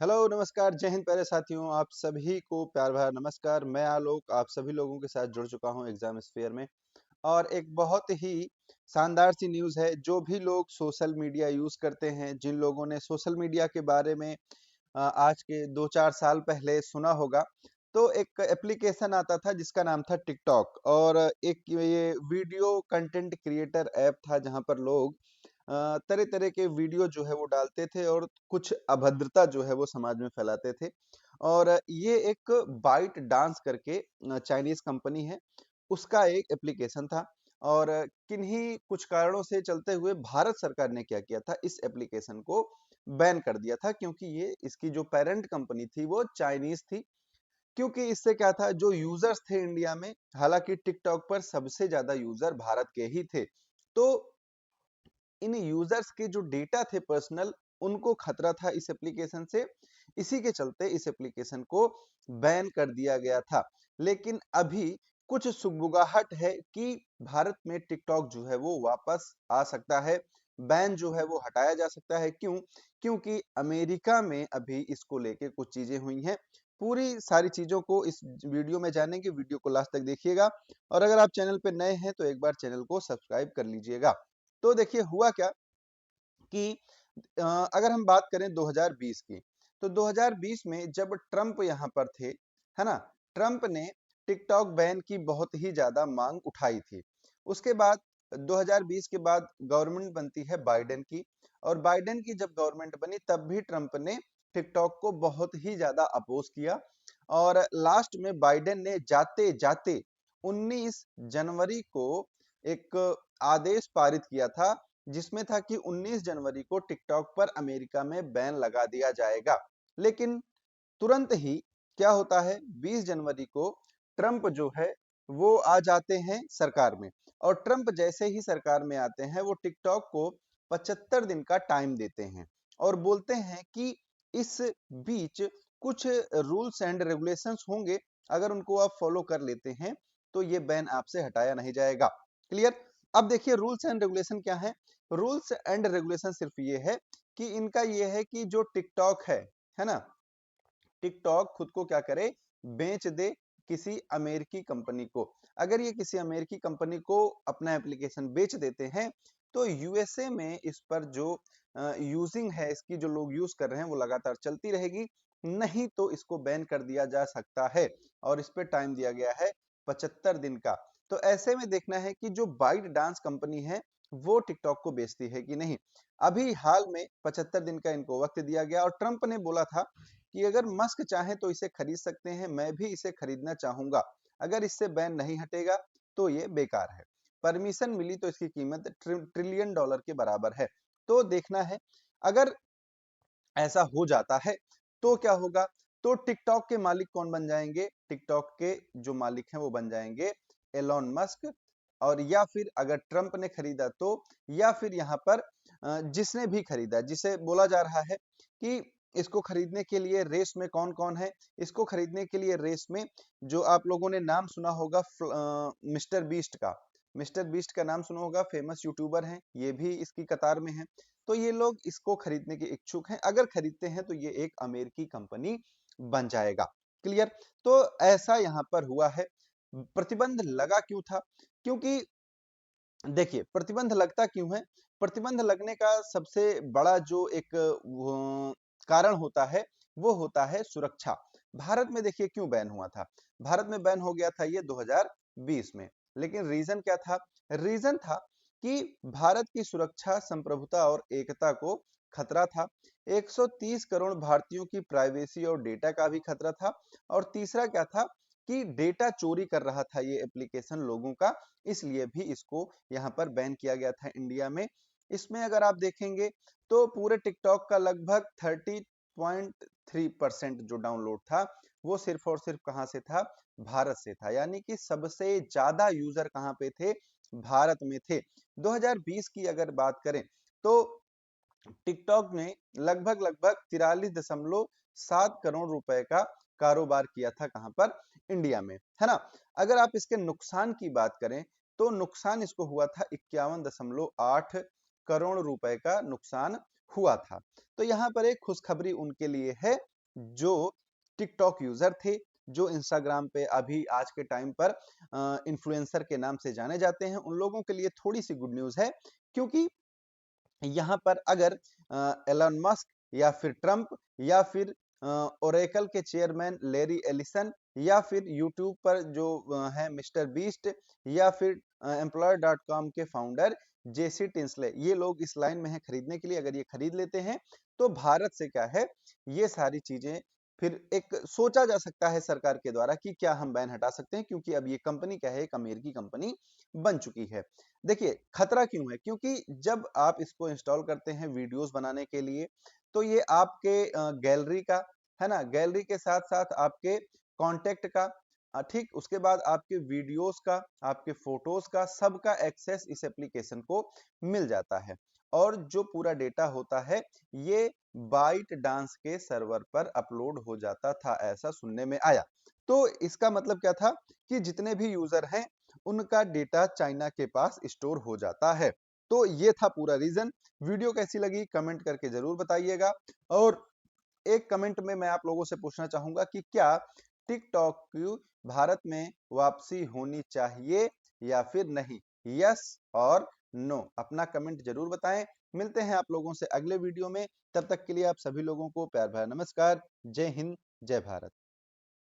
Hello, नमस्कार, जय हिंद प्यारे साथियों। आप सभी को प्यार भरा नमस्कार। मैं आलोक आप सभी लोगों के साथ जुड़ चुका हूं एग्जाम स्फीयर में। और एक बहुत ही शानदार सी न्यूज़ है। जो भी लोग सोशल मीडिया यूज़ करते हैं, जिन लोगों ने सोशल मीडिया के बारे में आज के 2-4 साल पहले सुना होगा, तो एक एप्लीकेशन आता था जिसका नाम था टिकटॉक। और एक ये वीडियो कंटेंट क्रिएटर ऐप था जहाँ पर लोग तरह-तरह के वीडियो जो है वो डालते थे और कुछ अभद्रता जो है वो समाज में फैलाते थे। और ये एक बाइट डांस करके चाइनीज़ कंपनी है, उसका एक एप्लीकेशन था। और किन्हीं कुछ कारणों से चलते हुए भारत सरकार ने क्या किया था, इस एप्लीकेशन को बैन कर दिया था, क्योंकि ये इसकी जो पेरेंट कंपनी थी वो चाइनीज़ थी। क्योंकि इससे क्या था, जो यूजर्स थे इंडिया में, हालांकि टिकटॉक पर सबसे ज्यादा यूजर भारत के ही थे, तो इन यूजर्स के जो डेटा थे पर्सनल, उनको खतरा था इस एप्लीकेशन से। इसी के चलते इस एप्लीकेशन को बैन कर दिया गया था। लेकिन अभी कुछ सुगबुगाहट है कि भारत में टिकटॉक जो है वो वापस आ सकता है, बैन जो है वो हटाया जा सकता है। क्यों? क्योंकि अमेरिका में अभी इसको लेके कुछ चीजें हुई हैं। पूरी सारी चीजों को इस वीडियो में जानेंगे, वीडियो को लास्ट तक देखिएगा। और अगर आप चैनल पे नए हैं तो एक बार चैनल को सब्सक्राइब कर लीजिएगा। तो देखिए हुआ क्या कि अगर हम बात करें 2020 की, तो 2020 में जब ट्रंप यहाँ पर थे, है ना? ट्रंप ने टिकटॉक बैन की बहुत ही ज्यादा मांग उठाई थी। उसके बाद 2020 के बाद गवर्नमेंट बनती है बाइडेन की। और बाइडेन की जब गवर्नमेंट बनी तब भी ट्रंप ने टिकटॉक को बहुत ही ज्यादा अपोज किया। और लास्ट में बाइडेन ने जाते जाते 19 जनवरी को एक आदेश पारित किया था, जिसमें था कि 19 जनवरी को टिकटॉक पर अमेरिका में बैन लगा दिया जाएगा। लेकिन तुरंत ही क्या होता है, 20 जनवरी को ट्रंप जो है वो आ जाते हैं सरकार में। और ट्रंप जैसे ही सरकार में आते हैं, वो टिकटॉक को 75 दिन का टाइम देते हैं और बोलते हैं कि इस बीच कुछ रूल्स एंड रेगुलेशंस होंगे, अगर उनको आप फॉलो कर लेते हैं तो ये बैन आपसे हटाया नहीं जाएगा। क्लियर? अब देखिए रूल्स एंड रेगुलेशन क्या है। रूल्स एंड रेगुलेशन सिर्फ ये है कि इनका ये है कि जो टिकटॉक है ना, टिकटॉक खुद को क्या करे, बेच दे किसी अमेरिकी कंपनी को। अगर ये किसी अमेरिकी कंपनी को अपना एप्लीकेशन बेच देते हैं, तो यूएसए में इस पर जो यूजिंग है, इसकी जो लोग यूज कर रहे हैं वो लगातार चलती रहेगी। नहीं तो इसको बैन कर दिया जा सकता है। और इस पे टाइम दिया गया है 75 दिन का। तो ऐसे में देखना है कि जो बाइट डांस कंपनी है वो टिकटॉक को बेचती है कि नहीं। अभी हाल में 75 दिन का इनको वक्त दिया गया, और ट्रंप ने बोला था कि अगर मस्क चाहे तो इसे खरीद सकते हैं, मैं भी इसे खरीदना चाहूंगा। अगर इससे बैन नहीं हटेगा तो ये बेकार है। परमिशन मिली तो इसकी कीमत ट्रिलियन डॉलर के बराबर है। तो देखना है, अगर ऐसा हो जाता है तो क्या होगा। तो टिकटॉक के मालिक कौन बन जाएंगे? टिकटॉक के जो मालिक हैं वो बन जाएंगे एलोन मस्क। और या फिर अगर ट्रंप ने खरीदा तो, या फिर यहाँ पर जिसने भी खरीदा, जिसे बोला जा रहा है कि इसको खरीदने के लिए रेस में कौन कौन है। इसको खरीदने के लिए रेस में, जो आप लोगों ने नाम सुना होगा मिस्टर बीस्ट का। मिस्टर बीस्ट का नाम सुना होगा, फेमस यूट्यूबर हैं, ये भी इसकी कतार में है। तो ये लोग इसको खरीदने के इच्छुक हैं। अगर खरीदते हैं तो ये एक अमेरिकी कंपनी बन जाएगा। क्लियर? तो ऐसा यहाँ पर हुआ है। प्रतिबंध लगा क्यों था? क्योंकि देखिए प्रतिबंध लगता क्यों है। प्रतिबंध लगने का सबसे बड़ा जो एक कारण होता है, वो होता है सुरक्षा। भारत में देखिए क्यों बैन हुआ था। भारत में बैन हो गया था ये 2020 में। लेकिन रीजन क्या था? रीजन था कि भारत की सुरक्षा, संप्रभुता और एकता को खतरा था। 130 करोड़ भारतीयों की प्राइवेसी और डेटा का भी खतरा था। और तीसरा क्या था कि डेटा चोरी कर रहा था ये एप्लीकेशन लोगों का, इसलिए भी इसको यहाँ पर बैन किया गया था इंडिया में। इसमें अगर आप देखेंगे तो पूरे टिकटॉक का लगभग 30.3% जो डाउनलोड था, वो सिर्फ और सिर्फ कहां से था? भारत से था। यानी कि सबसे ज्यादा यूजर कहां पे थे? भारत में थे। 2020 की अगर बात करें तो टिकटॉक ने लगभग लगभग 43.7 करोड़ रुपए का कारोबार किया था। कहां पर? इंडिया में, है ना? अगर आप इसके नुकसान की बात करें तो नुकसान इसको हुआ था 51.8 करोड़ रुपए का नुकसान हुआ था। तो यहाँ पर एक खुशखबरी उनके लिए है जो टिकटॉक यूजर थे, जो इंस्टाग्राम पे अभी आज के टाइम पर इन्फ्लुएंसर के नाम से जाने जाते हैं। उन लोगों के लिए थोड़ी सी गुड न्यूज है, क्योंकि यहाँ पर अगर एलन मस्क या फिर ट्रंप या फिर ओरेकल के चेयरमैन लेरी एलिसन या फिर यूट्यूब पर जो है मिस्टर बीस्ट या फिर एम्प्लॉयर.com के फाउंडर जेसी टिंसले, ये लोग इस लाइन में है खरीदने के लिए। अगर ये खरीद लेते हैं तो भारत से क्या है, ये सारी चीजें फिर एक सोचा जा सकता है सरकार के द्वारा कि क्या हम बैन हटा सकते हैं, क्योंकि अब ये कंपनी क्या है, एक अमेरिकी कंपनी बन चुकी है। देखिए खतरा क्यों है, क्योंकि जब आप इसको इंस्टॉल करते हैं वीडियोस बनाने के लिए, तो ये आपके गैलरी का है ना, गैलरी के साथ साथ आपके कांटेक्ट का, ठीक, उसके बाद आपके वीडियोस का, आपके फोटोज का, सबका एक्सेस इस एप्लीकेशन को मिल जाता है। और जो पूरा डेटा होता है ये बाइट डांस के सर्वर पर अपलोड हो जाता था, ऐसा सुनने में आया। तो इसका मतलब क्या था कि जितने भी यूजर हैं उनका डेटा चाइना के पास स्टोर हो जाता है। तो ये था पूरा रीजन। वीडियो कैसी लगी कमेंट करके जरूर बताइएगा। और एक कमेंट में मैं आप लोगों से पूछना चाहूंगा कि क्या टिकटॉक की भारत में वापसी होनी चाहिए या फिर नहीं? यस और नो, अपना कमेंट जरूर बताएं। मिलते हैं आप लोगों से अगले वीडियो में। तब तक के लिए आप सभी लोगों को प्यार भरा नमस्कार। जय हिंद, जय भारत।